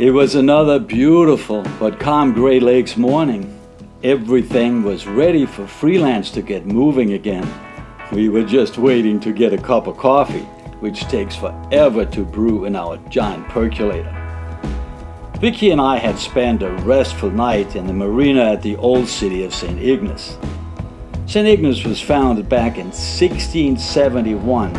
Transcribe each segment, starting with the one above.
It was another beautiful but calm Great Lakes morning. Everything was ready for Freelance to get moving again. We were just waiting to get a cup of coffee, which takes forever to brew in our giant percolator. Vicky and I had spent a restful night in the marina at the old city of St. Ignace. St. Ignace was founded back in 1671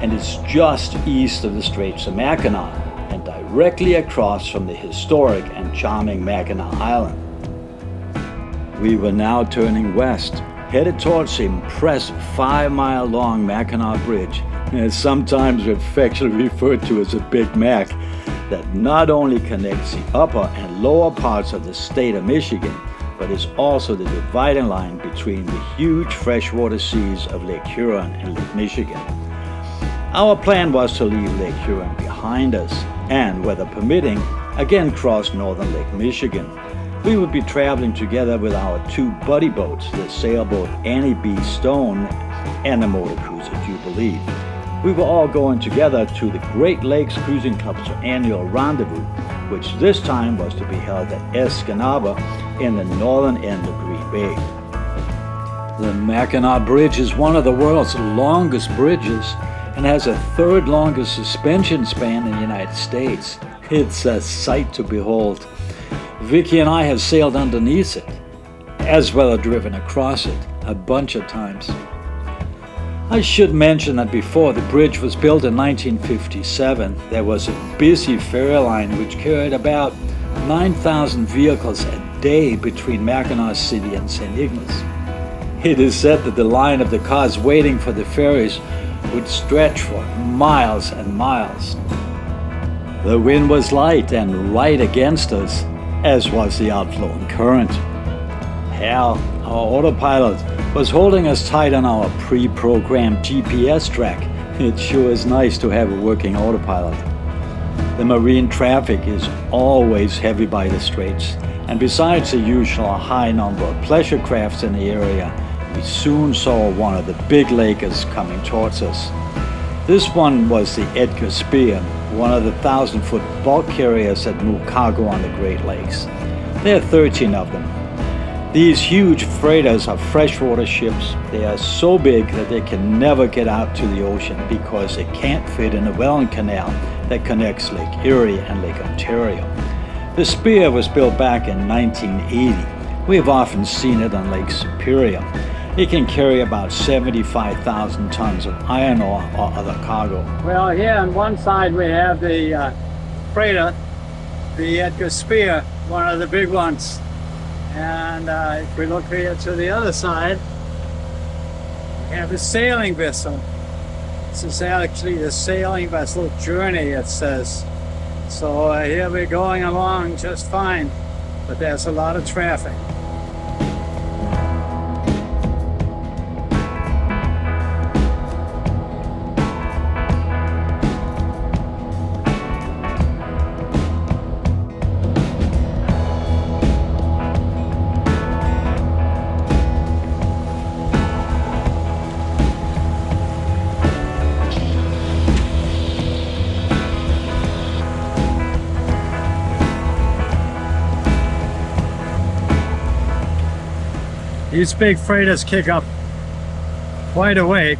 and is just east of the Strait of Mackinac and directly across from the historic and charming Mackinac Island. We were now turning west, headed towards the impressive 5-mile-long Mackinac Bridge, sometimes affectionately referred to as a Big Mac, that not only connects the upper and lower parts of the state of Michigan, but is also the dividing line between the huge freshwater seas of Lake Huron and Lake Michigan. Our plan was to leave Lake Huron behind us and, weather permitting, again cross northern Lake Michigan. We would be traveling together with our two buddy boats, the sailboat Annie B. Stone and the motor cruiser Jubilee. We were all going together to the Great Lakes Cruising Club's annual Rendezvous, which this time was to be held at Escanaba in the northern end of Green Bay. The Mackinac Bridge is one of the world's longest bridges and has a third longest suspension span in the United States. It's a sight to behold. Vicky and I have sailed underneath it, as well as driven across it a bunch of times. I should mention that before the bridge was built in 1957, there was a busy ferry line which carried about 9,000 vehicles a day between Mackinac City and St. Ignace. It is said that the line of the cars waiting for the ferries would stretch for miles and miles. The wind was light and right against us, as was the outflowing current. Hal, our autopilot, was holding us tight on our pre-programmed GPS track. It sure is nice to have a working autopilot. The marine traffic is always heavy by the straits, and besides the usual high number of pleasure crafts in the area, we soon saw one of the big lakers coming towards us. This one was the Edgar Spear, one of the 1,000-foot bulk carriers that move cargo on the Great Lakes. There are 13 of them. These huge freighters are freshwater ships. They are so big that they can never get out to the ocean because they can't fit in the Welland Canal that connects Lake Erie and Lake Ontario. The Spear was built back in 1980. We have often seen it on Lake Superior. It can carry about 75,000 tons of iron ore or other cargo. Well, here on one side we have the freighter, the Edgar Spear, one of the big ones. And if we look here to the other side, we have a sailing vessel. This is actually the sailing vessel Journey, it says. So here we're going along just fine, but there's a lot of traffic. These big freighters kick up quite a wake.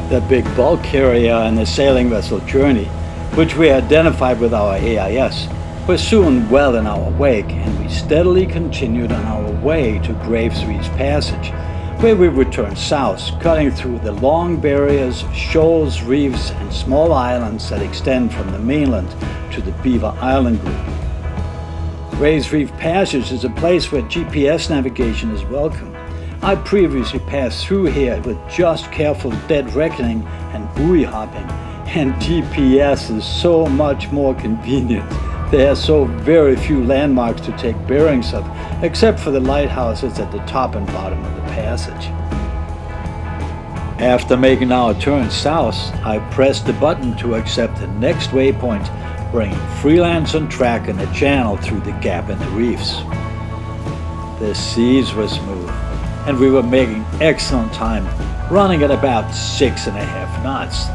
The big bulk carrier and the sailing vessel Journey, which we identified with our AIS, were soon well in our wake, and we steadily continued on our way to Grays Reef Passage, where we would turn south, cutting through the long barriers, shoals, reefs, and small islands that extend from the mainland to the Beaver Island group. Grays Reef Passage is a place where GPS navigation is welcome. I previously passed through here with just careful dead reckoning and buoy hopping, and GPS is so much more convenient. There are so very few landmarks to take bearings of, except for the lighthouses at the top and bottom of the passage. After making our turn south, I pressed the button to accept the next waypoint, bringing Freelance on track in a channel through the gap in the reefs. The seas were smooth, and we were making excellent time, running at about 6.5 knots.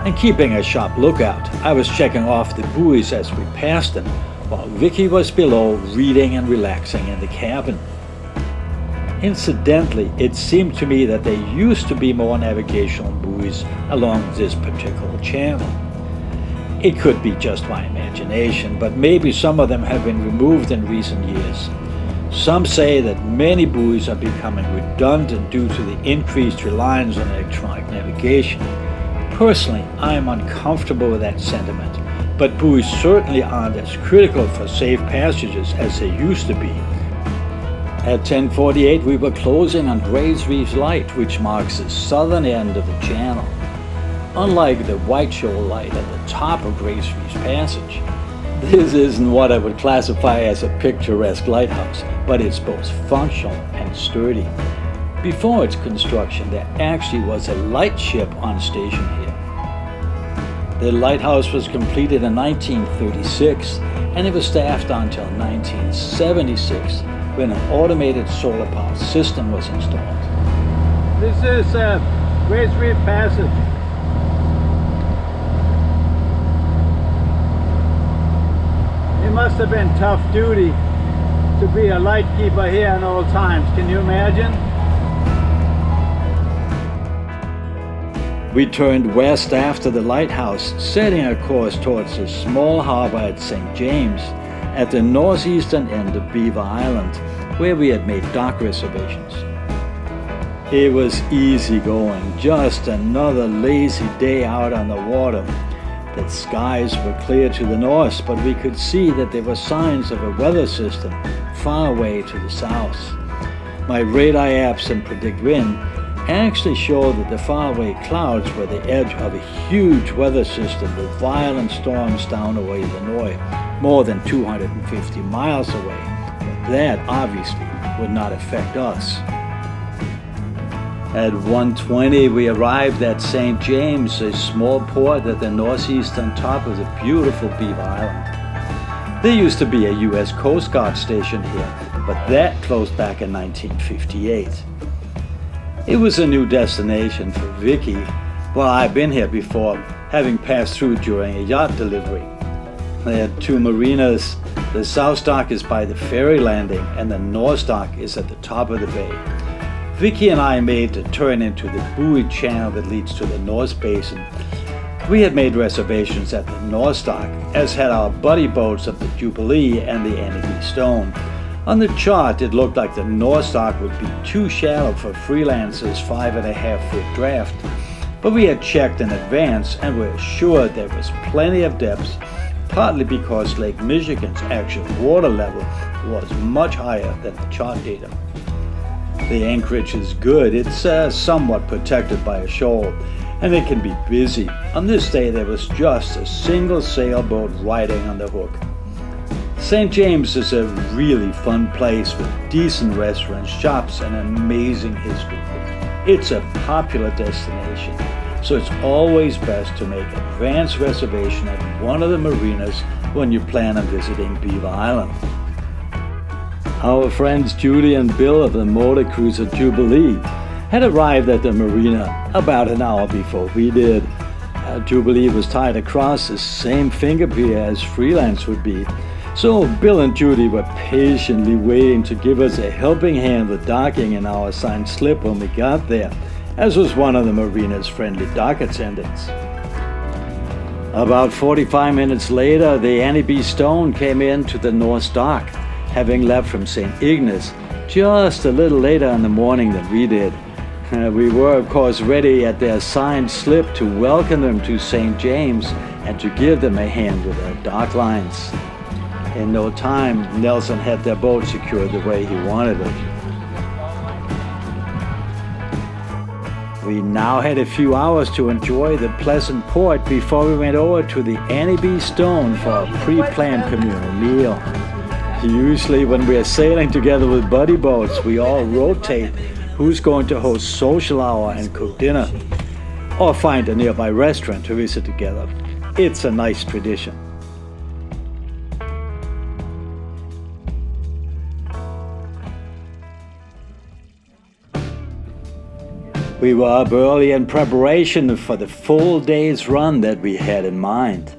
And keeping a sharp lookout, I was checking off the buoys as we passed them, while Vicky was below reading and relaxing in the cabin. Incidentally, it seemed to me that there used to be more navigational buoys along this particular channel. It could be just my imagination, but maybe some of them have been removed in recent years. Some say that many buoys are becoming redundant due to the increased reliance on electronic navigation. Personally, I am uncomfortable with that sentiment, but buoys certainly aren't as critical for safe passages as they used to be. At 10:48, we were closing on Grays Reef Light, which marks the southern end of the channel. Unlike the White Shoal Light at the top of Grays Reef Passage, this isn't what I would classify as a picturesque lighthouse, but it's both functional and sturdy. Before its construction, there actually was a lightship on station here. The lighthouse was completed in 1936, and it was staffed until 1976, when an automated solar power system was installed. This is Grays Reef Passage. It must have been tough duty to be a lightkeeper here in old times. Can you imagine? We turned west after the lighthouse, setting a course towards a small harbor at St. James, at the northeastern end of Beaver Island, where we had made dock reservations. It was easy going, just another lazy day out on the water. The skies were clear to the north, but we could see that there were signs of a weather system far away to the south. My radar apps and predict wind actually showed that the faraway clouds were the edge of a huge weather system with violent storms down away to the north, more than 250 miles away. But that obviously would not affect us. At 1:20, we arrived at St. James, a small port at the northeastern top of the beautiful Beaver Island. There used to be a U.S. Coast Guard station here, but that closed back in 1958. It was a new destination for Vicky. Well, I've been here before, having passed through during a yacht delivery. There are two marinas. The South Dock is by the ferry landing, and the North Dock is at the top of the bay. Vicky and I made the turn into the buoy channel that leads to the North Basin. We had made reservations at the North Dock, as had our buddy boats of the Jubilee and the Annie Stone. On the chart, it looked like the North Dock would be too shallow for Freelance's 5.5-foot draft, but we had checked in advance and were assured there was plenty of depth, partly because Lake Michigan's actual water level was much higher than the chart data. The anchorage is good. It's somewhat protected by a shoal, and it can be busy. On this day, there was just a single sailboat riding on the hook. St. James is a really fun place with decent restaurants, shops, and an amazing history. It's a popular destination, so it's always best to make advance reservation at one of the marinas when you plan on visiting Beaver Island. Our friends Judy and Bill of the motor cruiser Jubilee had arrived at the marina about an hour before we did. Jubilee was tied across the same finger pier as Freelance would be, so Bill and Judy were patiently waiting to give us a helping hand with docking in our assigned slip when we got there, as was one of the marina's friendly dock attendants. About 45 minutes later, the Annie B. Stone came in to the North Dock, having left from St. Ignace just a little later in the morning than we did. We were, of course, ready at their assigned slip to welcome them to St. James and to give them a hand with their dock lines. In no time, Nelson had their boat secured the way he wanted it. We now had a few hours to enjoy the pleasant port before we went over to the Annie B. Stone for a pre-planned communal meal. Usually when we are sailing together with buddy boats, we all rotate who's going to host social hour and cook dinner, or find a nearby restaurant to visit together. It's a nice tradition. We were up early in preparation for the full day's run that we had in mind.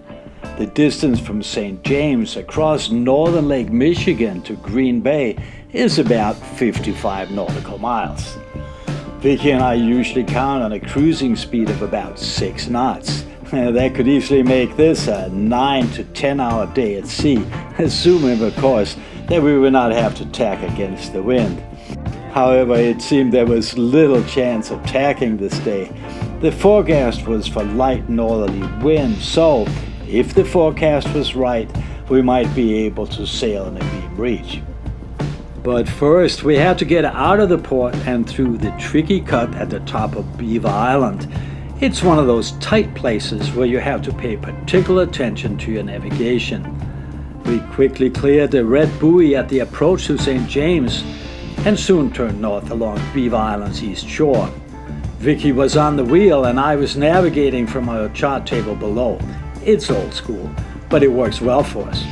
The distance from St. James across northern Lake Michigan to Green Bay is about 55 nautical miles. Vicky and I usually count on a cruising speed of about 6 knots. That could easily make this a 9 to 10 hour day at sea, assuming of course that we would not have to tack against the wind. However, it seemed there was little chance of tacking this day. The forecast was for light northerly wind, so if the forecast was right, we might be able to sail in a beam reach. But first, we had to get out of the port and through the tricky cut at the top of Beaver Island. It's one of those tight places where you have to pay particular attention to your navigation. We quickly cleared the red buoy at the approach to St. James and soon turned north along Beaver Island's east shore. Vicky was on the wheel and I was navigating from our chart table below. It's old school, but it works well for us.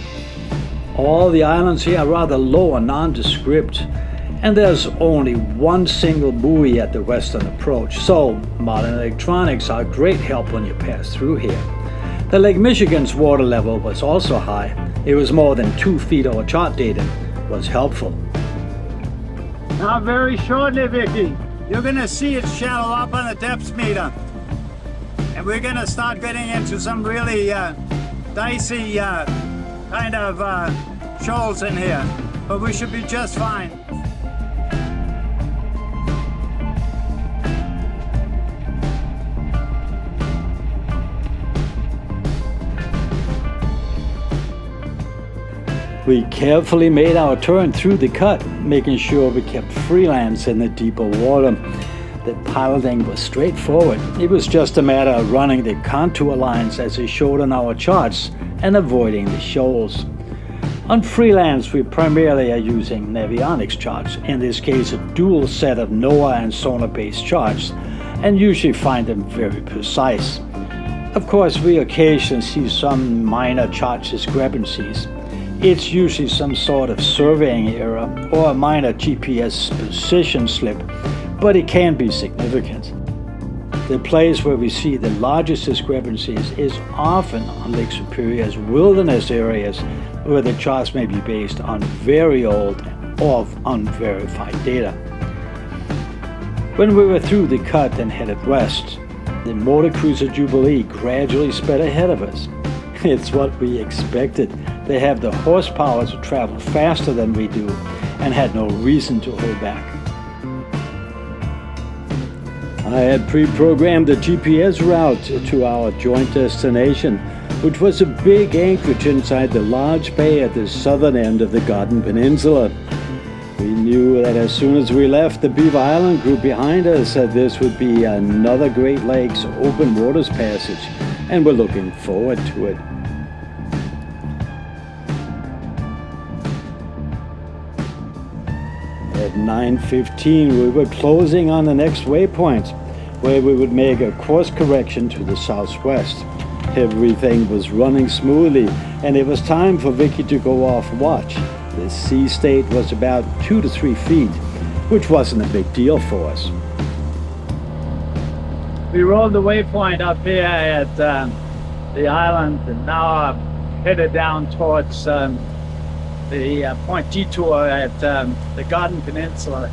All the islands here are rather low and nondescript, and there's only one single buoy at the western approach, so modern electronics are a great help when you pass through here. The Lake Michigan's water level was also high. It was more than 2 feet over chart data. It was helpful. Now very shortly, Vicky, you're gonna see it shallow up on the depth meter. And we're gonna start getting into some really dicey kind of shoals in here, but we should be just fine. We carefully made our turn through the cut, making sure we kept Freelance in the deeper water. The piloting was straightforward. It was just a matter of running the contour lines as they showed on our charts and avoiding the shoals. On Freelance, we primarily are using navionics charts, in this case a dual set of NOAA and sonar-based charts, and usually find them very precise. Of course, we occasionally see some minor chart discrepancies. It's usually some sort of surveying error or a minor GPS position slip, but it can be significant. The place where we see the largest discrepancies is often on Lake Superior's wilderness areas, where the charts may be based on very old or unverified data. When we were through the cut and headed west, the motor cruiser Jubilee gradually sped ahead of us. It's what we expected. They have the horsepower to travel faster than we do and had no reason to hold back. I had pre-programmed the GPS route to our joint destination, which was a big anchorage inside the large bay at the southern end of the Garden Peninsula. We knew that as soon as we left the Beaver Island group behind us, that this would be another Great Lakes open waters passage, and we're looking forward to it. At 9:15, we were closing on the next waypoint, where we would make a course correction to the southwest. Everything was running smoothly, and it was time for Vicky to go off watch. The sea state was about 2 to 3 feet, which wasn't a big deal for us. We rolled the waypoint up here at the island, and now I'm headed down towards the point detour at the Garden Peninsula.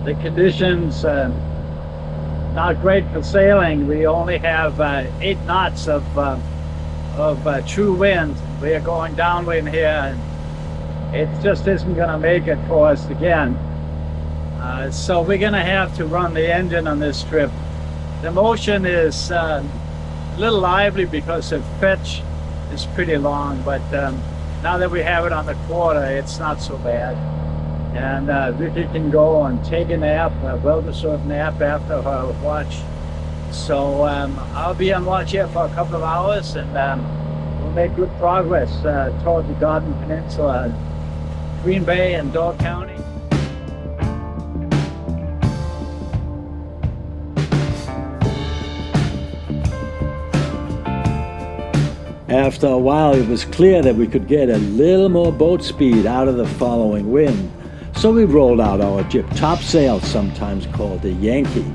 The conditions not great for sailing. We only have 8 knots of true wind. We are going downwind here, and it just isn't going to make it for us again. So we're going to have to run the engine on this trip. The motion is a little lively because the fetch is pretty long, but now that we have it on the quarter, it's not so bad. And Vicky can go and take a nap, a well-deserved nap after her watch. So I'll be on watch here for a couple of hours, and we'll make good progress toward the Garden Peninsula, Green Bay and Door County. After a while, it was clear that we could get a little more boat speed out of the following wind, so we rolled out our jib topsail, sometimes called the Yankee.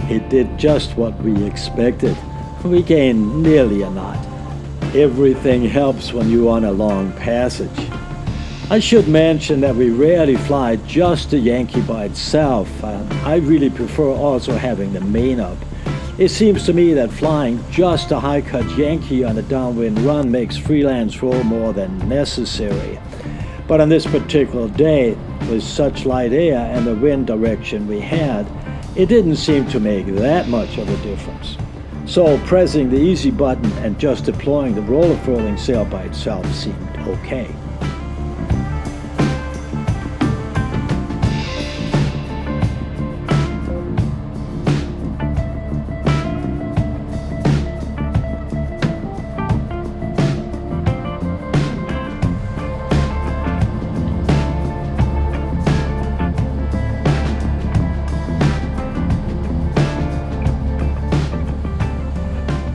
It did just what we expected. We gained nearly a knot. Everything helps when you're on a long passage. I should mention that we rarely fly just the Yankee by itself. I really prefer also having the main up. It seems to me that flying just a high-cut Yankee on a downwind run makes freelance roll more than necessary. But on this particular day, with such light air and the wind direction we had, it didn't seem to make that much of a difference. So pressing the easy button and just deploying the roller furling sail by itself seemed okay.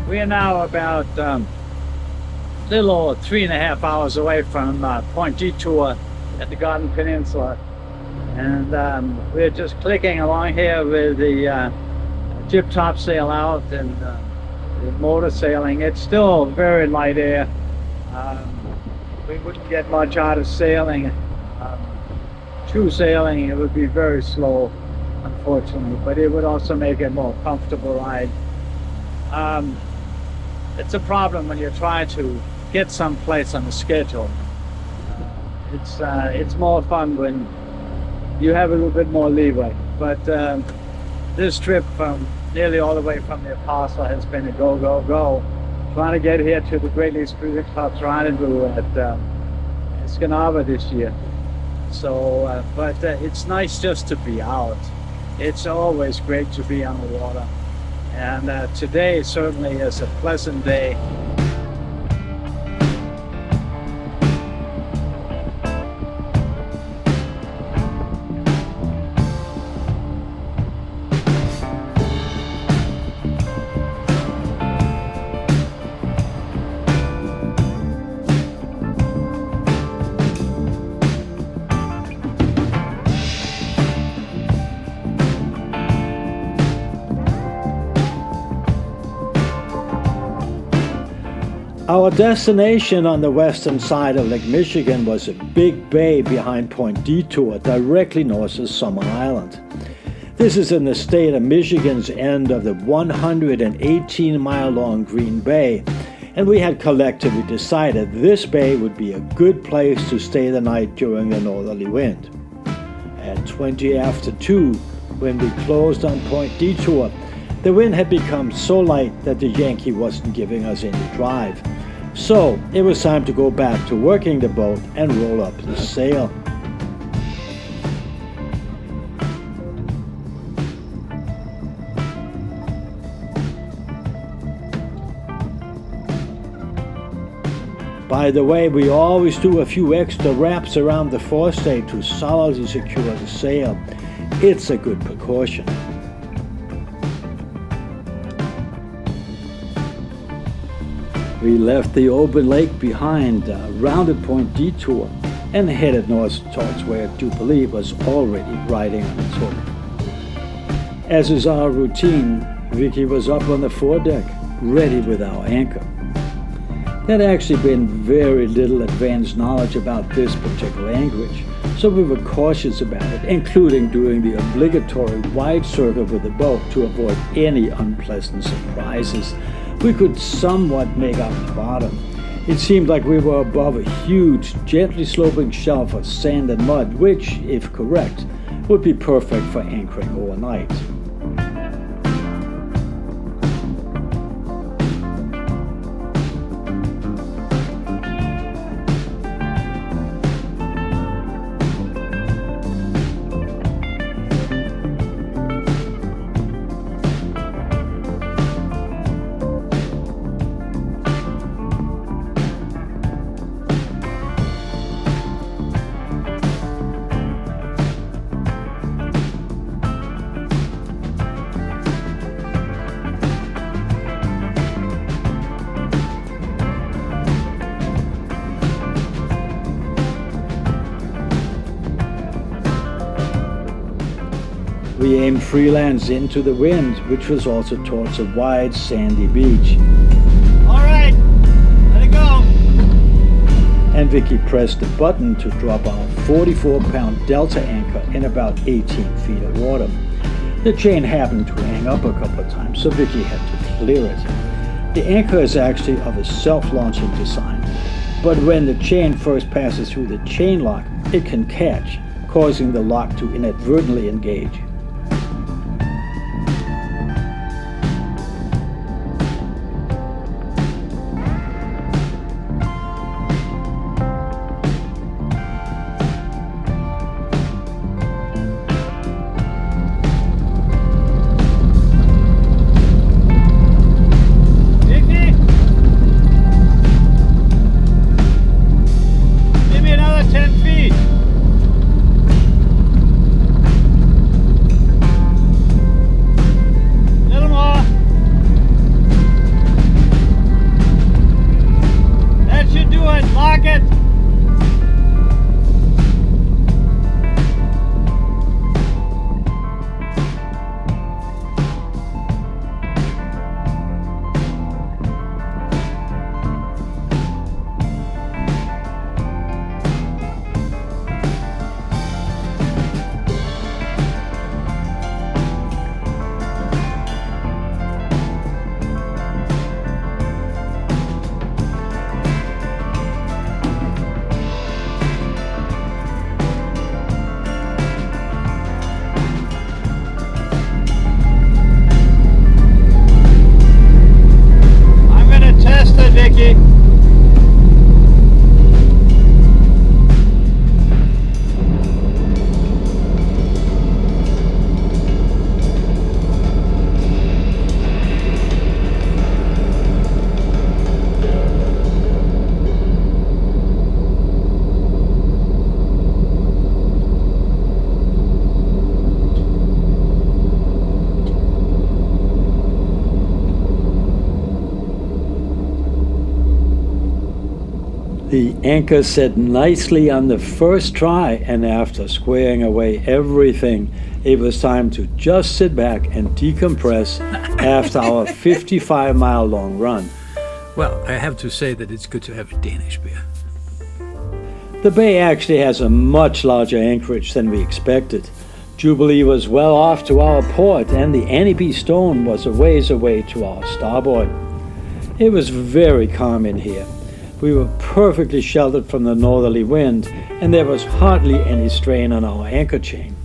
We are now about a little over 3.5 hours away from Point Detour at the Garden Peninsula, and we're just clicking along here with the jib topsail out and the motor sailing. It's still very light air. We wouldn't get much out of sailing. True sailing, it would be very slow, unfortunately, but it would also make it a more comfortable ride. It's a problem when you're trying to get someplace on the schedule. It's more fun when you have a little bit more leeway. But this trip from nearly all the way from the Apostle has been a go, go, go. Trying to get here to the Great Lakes Cruising Club's Rendezvous at Escanaba this year. So, but it's nice just to be out. It's always great to be on the water. And today certainly is a pleasant day. Our destination on the western side of Lake Michigan was a big bay behind Point Detour, directly north of Summer Island. This is in the state of Michigan's end of the 118-mile-long Green Bay, and we had collectively decided this bay would be a good place to stay the night during the northerly wind. At 20 after 2, when we closed on Point Detour, the wind had become so light that the Yankee wasn't giving us any drive. So it was time to go back to working the boat and roll up the sail. By the way, we always do a few extra wraps around the forestay to solidly secure the sail. It's a good precaution. We left the open lake behind, rounded Point Detour, and headed north towards where Jubilee was already riding on its hook. As is our routine, Vicky was up on the foredeck, ready with our anchor. There had actually been very little advanced knowledge about this particular anchorage, so we were cautious about it, including doing the obligatory wide circle with the boat to avoid any unpleasant surprises. We could somewhat make out the bottom. It seemed like we were above a huge, gently sloping shelf of sand and mud, which, if correct, would be perfect for anchoring overnight. Freelance into the wind, which was also towards a wide sandy beach. All right, let it go. And Vicky pressed the button to drop our 44-pound Delta anchor in about 18 feet of water. The chain happened to hang up a couple of times, so Vicky had to clear it. The anchor is actually of a self-launching design, but when the chain first passes through the chain lock, it can catch, causing the lock to inadvertently engage. The anchor set nicely on the first try, and after squaring away everything, it was time to just sit back and decompress after our 55-mile long run. Well, I have to say that it's good to have a Danish beer. The bay actually has a much larger anchorage than we expected. Jubilee was well off to our port, and the Annie Stone was a ways away to our starboard. It was very calm in here. We were perfectly sheltered from the northerly wind, and there was hardly any strain on our anchor chain.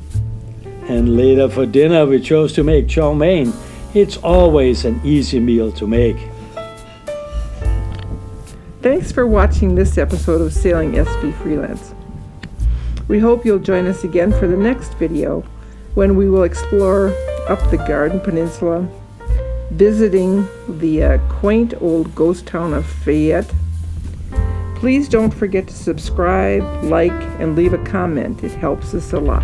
And later for dinner we chose to make chow mein. It's always an easy meal to make. Thanks for watching this episode of Sailing SV Freelance. We hope you'll join us again for the next video, when we will explore up the Garden Peninsula, visiting the quaint old ghost town of Fayette. Please don't forget to subscribe, like, and leave a comment. It helps us a lot.